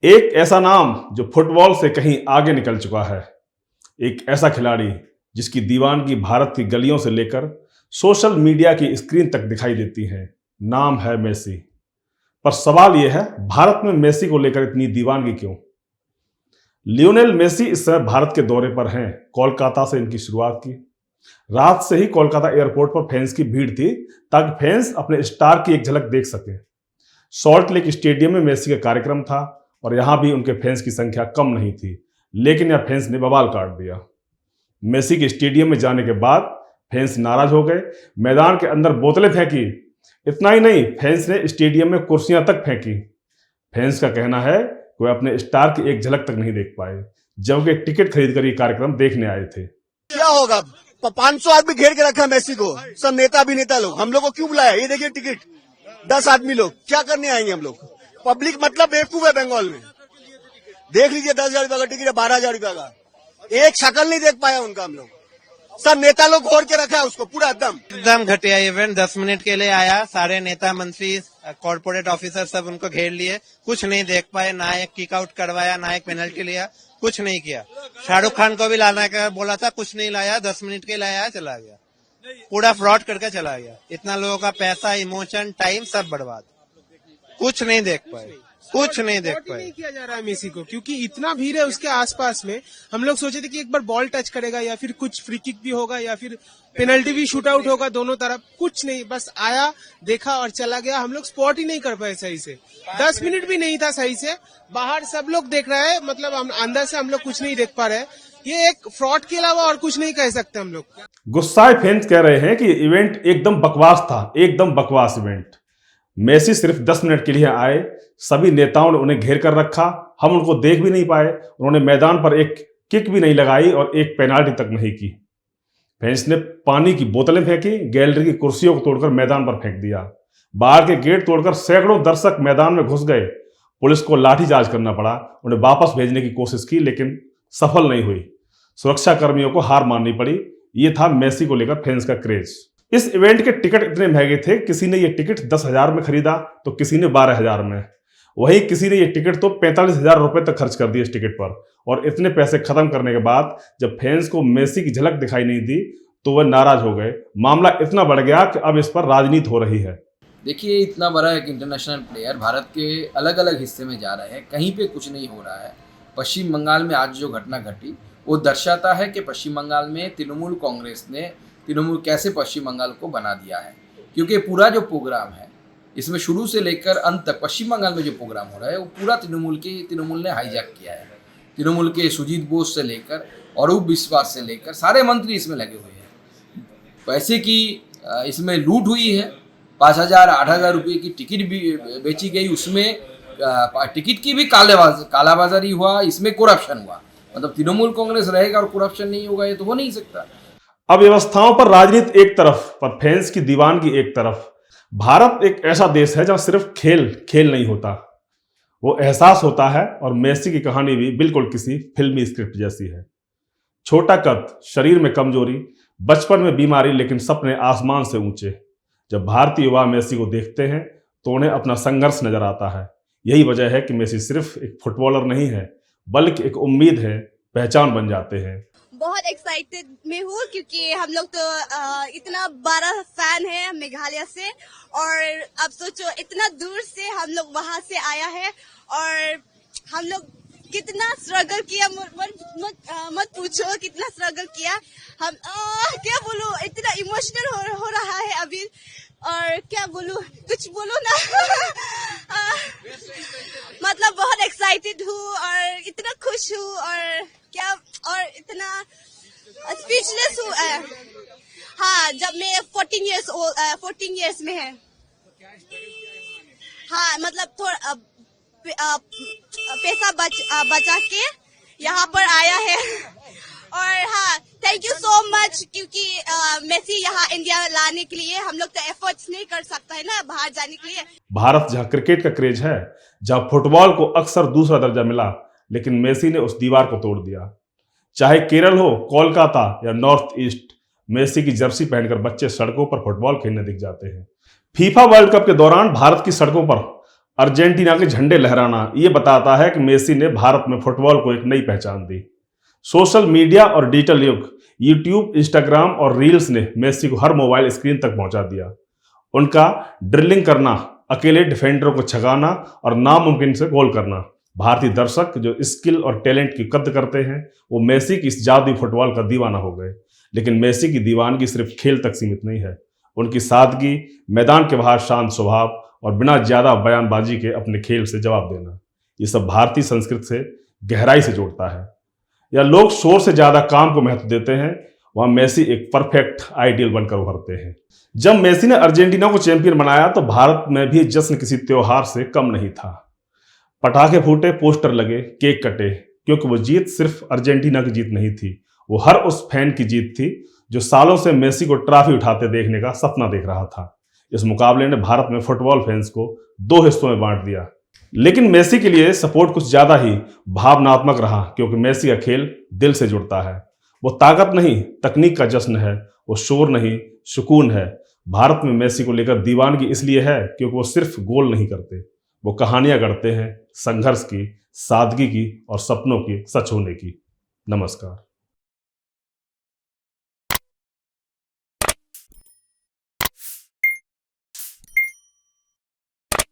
एक ऐसा नाम जो फुटबॉल से कहीं आगे निकल चुका है। एक ऐसा खिलाड़ी जिसकी दीवानगी भारत की गलियों से लेकर सोशल मीडिया की स्क्रीन तक दिखाई देती है। नाम है मेसी। पर सवाल यह है, भारत में मेसी को लेकर इतनी दीवानगी क्यों? लियोनेल मेसी इस समय भारत के दौरे पर हैं। कोलकाता से इनकी शुरुआत की। रात से ही कोलकाता एयरपोर्ट पर फैंस की भीड़ थी ताकि फैंस अपने स्टार की एक झलक देख सके। सॉल्ट लेक स्टेडियम में मेसी का कार्यक्रम था और यहां भी उनके फैंस की संख्या कम नहीं थी, लेकिन यह फैंस ने बवाल काट दिया। मेसी के स्टेडियम में जाने के बाद फैंस नाराज हो गए, मैदान के अंदर बोतलें फेंकी। इतना ही नहीं, फैंस ने स्टेडियम में कुर्सियां तक फेंकी। फैंस का कहना है कि वे अपने स्टार की एक झलक तक नहीं देख पाए, जबकि टिकट खरीदकर ये कार्यक्रम देखने आए थे। क्या होगा? 500 आदमी घेर के रखा मेसी को, सब नेता अभिनेता लोग। हम लोग को क्यों बुलाया? ये देखिए टिकट, 10 आदमी लोग क्या करने आएंगे हम लोग? पब्लिक मतलब बेवकूफ है बंगाल में। देख लीजिए, 10,000 रुपए का टिकट है, 12,000 रुपए का। एक शक्ल नहीं देख पाया उनका हम लोग। सब नेता लोग घोर के रखा है उसको पूरा एकदम घटिया इवेंट। 10 मिनट के लिए आया, सारे नेता मंत्री कॉर्पोरेट ऑफिसर सब उनको घेर लिए, कुछ नहीं देख पाए। ना एक किक आउट करवाया, ना एक पेनल्टी लिया, कुछ नहीं किया। शाहरुख खान को भी लाना का बोला था, कुछ नहीं लाया। 10 मिनट के लिए आया, चला गया। पूरा फ्रॉड करके चला गया। इतना लोगों का पैसा, इमोशन, टाइम सब बर्बाद। कुछ नहीं देख पाए, कुछ नहीं देख पाए। नहीं किया जा रहा है मेसी को, क्योंकि इतना भीड़ है उसके आसपास में। हम लोग सोचे थे कि एक बार बॉल टच करेगा या फिर कुछ फ्री किक भी होगा या फिर पेनल्टी भी शूट आउट होगा दोनों तरफ। कुछ नहीं, बस आया, देखा और चला गया। हम लोग स्पॉट ही नहीं कर पाए सही से। 10 मिनट भी नहीं था सही से। बाहर सब लोग देख रहे हैं, मतलब हम अंदर से हम लोग कुछ नहीं देख पा रहे। ये एक फ्रॉड के अलावा और कुछ नहीं कह सकते हम लोग। गुस्साए फैंस कह रहे हैं कि इवेंट एकदम बकवास था, एकदम बकवास इवेंट। मेसी सिर्फ 10 मिनट के लिए आए, सभी नेताओं ने उन्हें घेर कर रखा, हम उनको देख भी नहीं पाए। उन्होंने मैदान पर एक किक भी नहीं लगाई और एक पेनाल्टी तक नहीं की। फैंस ने पानी की बोतलें फेंकी, गैलरी की कुर्सियों को तोड़कर मैदान पर फेंक दिया। बाहर के गेट तोड़कर सैकड़ों दर्शक मैदान में घुस गए। पुलिस को लाठीचार्ज करना पड़ा, उन्हें वापस भेजने की कोशिश की, लेकिन सफल नहीं हुई। सुरक्षा कर्मियों को हार माननी पड़ी। ये था मेसी को लेकर फैंस का क्रेज। इस इवेंट के टिकट इतने महंगे थे, किसी ने ये टिकट 10,000 में खरीदा तो किसी ने 12,000 में। वहीं किसी ने ये टिकट तो 45,000 रुपए तक खर्च कर दिए इस टिकट पर। और इतने पैसे खत्म करने के बाद जब फैंस को मेसी की झलक दिखाई नहीं दी तो वह नाराज हो गए। मामला इतना बढ़ गया कि अब इस पर राजनीति हो रही है। देखिए, इतना बड़ा एक इंटरनेशनल प्लेयर भारत के अलग अलग हिस्से में जा रहे हैं, कहीं पे कुछ नहीं हो रहा है। पश्चिम बंगाल में आज जो घटना घटी वो दर्शाता है कि पश्चिम बंगाल में तृणमूल कांग्रेस ने कैसे पश्चिम बंगाल को बना दिया है। क्योंकि पूरा जो प्रोग्राम है इसमें शुरू से लेकर अंत तक पश्चिम बंगाल में जो प्रोग्राम हो रहा है वो पूरा तृणमूल ने हाईजैक किया है। तृणमूल के सुजीत बोस से लेकर अरूप विश्वास से लेकर सारे मंत्री इसमें लगे हुए हैं। पैसे की इसमें लूट हुई है। 5,000 8,000 रुपये की टिकट भी बेची गई, उसमें टिकट की भी कालाबाजारी हुआ, इसमें करप्शन हुआ। मतलब तृणमूल कांग्रेस रहेगा और करप्शन नहीं होगा, ये तो हो नहीं सकता। अव्यवस्थाओं पर राजनीति एक तरफ, पर फैंस की दीवानगी एक तरफ। भारत एक ऐसा देश है जहां सिर्फ खेल नहीं होता, वो एहसास होता है। और मेसी की कहानी भी बिल्कुल किसी फिल्मी स्क्रिप्ट जैसी है। छोटा कद, शरीर में कमजोरी, बचपन में बीमारी, लेकिन सपने आसमान से ऊंचे। जब भारतीय युवा मेसी को देखते हैं तो उन्हें अपना संघर्ष नजर आता है। यही वजह है कि मेसी सिर्फ एक फुटबॉलर नहीं है, बल्कि एक उम्मीद है, पहचान बन जाते हैं। बहुत एक्साइटेड में हूँ क्योंकि हम लोग तो इतना बड़ा फैन है मेघालय से। और अब सोचो, इतना दूर से हम लोग वहां से आया है और हम लोग कितना स्ट्रगल किया। मत पूछो कितना स्ट्रगल किया हम। क्या बोलूं, इतना इमोशनल हो रहा है अभी। और क्या बोलूं, कुछ बोलो ना। मतलब बहुत एक्साइटेड हूँ और इतना खुश हूँ और इतना स्पीचलेस हूँ। हाँ, जब मैं 14 इयर्स में है। हाँ, मतलब थोड़ा पैसा बचा के यहाँ पर आया है। और हाँ, थैंक यू सो मच, क्योंकि मेसी यहाँ इंडिया लाने के लिए हम लोग तो एफर्ट्स नहीं कर सकता है ना बाहर जाने के लिए। भारत जहां क्रिकेट का क्रेज है, जहां फुटबॉल को अक्सर दूसरा दर्जा मिला, लेकिन मेसी ने उस दीवार को तोड़ दिया। चाहे केरल हो, कोलकाता या नॉर्थ ईस्ट, मेसी की जर्सी पहनकर बच्चे सड़कों पर फुटबॉल खेलने दिख जाते हैं। फीफा वर्ल्ड कप के दौरान भारत की सड़कों पर अर्जेंटीना के झंडे लहराना ये बताता है कि मेसी ने भारत में फुटबॉल को एक नई पहचान दी। सोशल मीडिया और डिजिटल युग, यूट्यूब, इंस्टाग्राम और रील्स ने मेसी को हर मोबाइल स्क्रीन तक पहुंचा दिया। उनका ड्रिबलिंग करना, अकेले डिफेंडरों को छगाना और नामुमकिन से गोल करना, भारतीय दर्शक जो स्किल और टैलेंट की कद्र करते हैं वो मेसी की इस जादुई फुटबॉल का दीवाना हो गए। लेकिन मेसी की दीवानगी सिर्फ खेल तक सीमित नहीं है। उनकी सादगी, मैदान के बाहर शांत स्वभाव और बिना ज्यादा बयानबाजी के अपने खेल से जवाब देना, ये सब भारतीय संस्कृति से गहराई से जोड़ता है। या लोग शोर से ज्यादा काम को महत्व देते हैं, वहां मेसी एक परफेक्ट आइडियल बनकर उभरते हैं। जब मेसी ने अर्जेंटीना को चैंपियन बनाया तो भारत में भी जश्न किसी त्योहार से कम नहीं था। पटाखे फूटे, पोस्टर लगे, केक कटे, क्योंकि वो जीत सिर्फ अर्जेंटीना की जीत नहीं थी, वो हर उस फैन की जीत थी जो सालों से मेसी को ट्रॉफी उठाते देखने का सपना देख रहा था। इस मुकाबले ने भारत में फुटबॉल फैंस को दो हिस्सों में बांट दिया। लेकिन मेसी के लिए सपोर्ट कुछ ज्यादा ही भावनात्मक रहा, क्योंकि मेसी का खेल दिल से जुड़ता है। वो ताकत नहीं, तकनीक का जश्न है। वो शोर नहीं, सुकून है। भारत में मेसी को लेकर दीवानगी इसलिए है क्योंकि वो सिर्फ गोल नहीं करते, वो कहानियां गढ़ते हैं, संघर्ष की, सादगी की और सपनों की सच होने की। नमस्कार।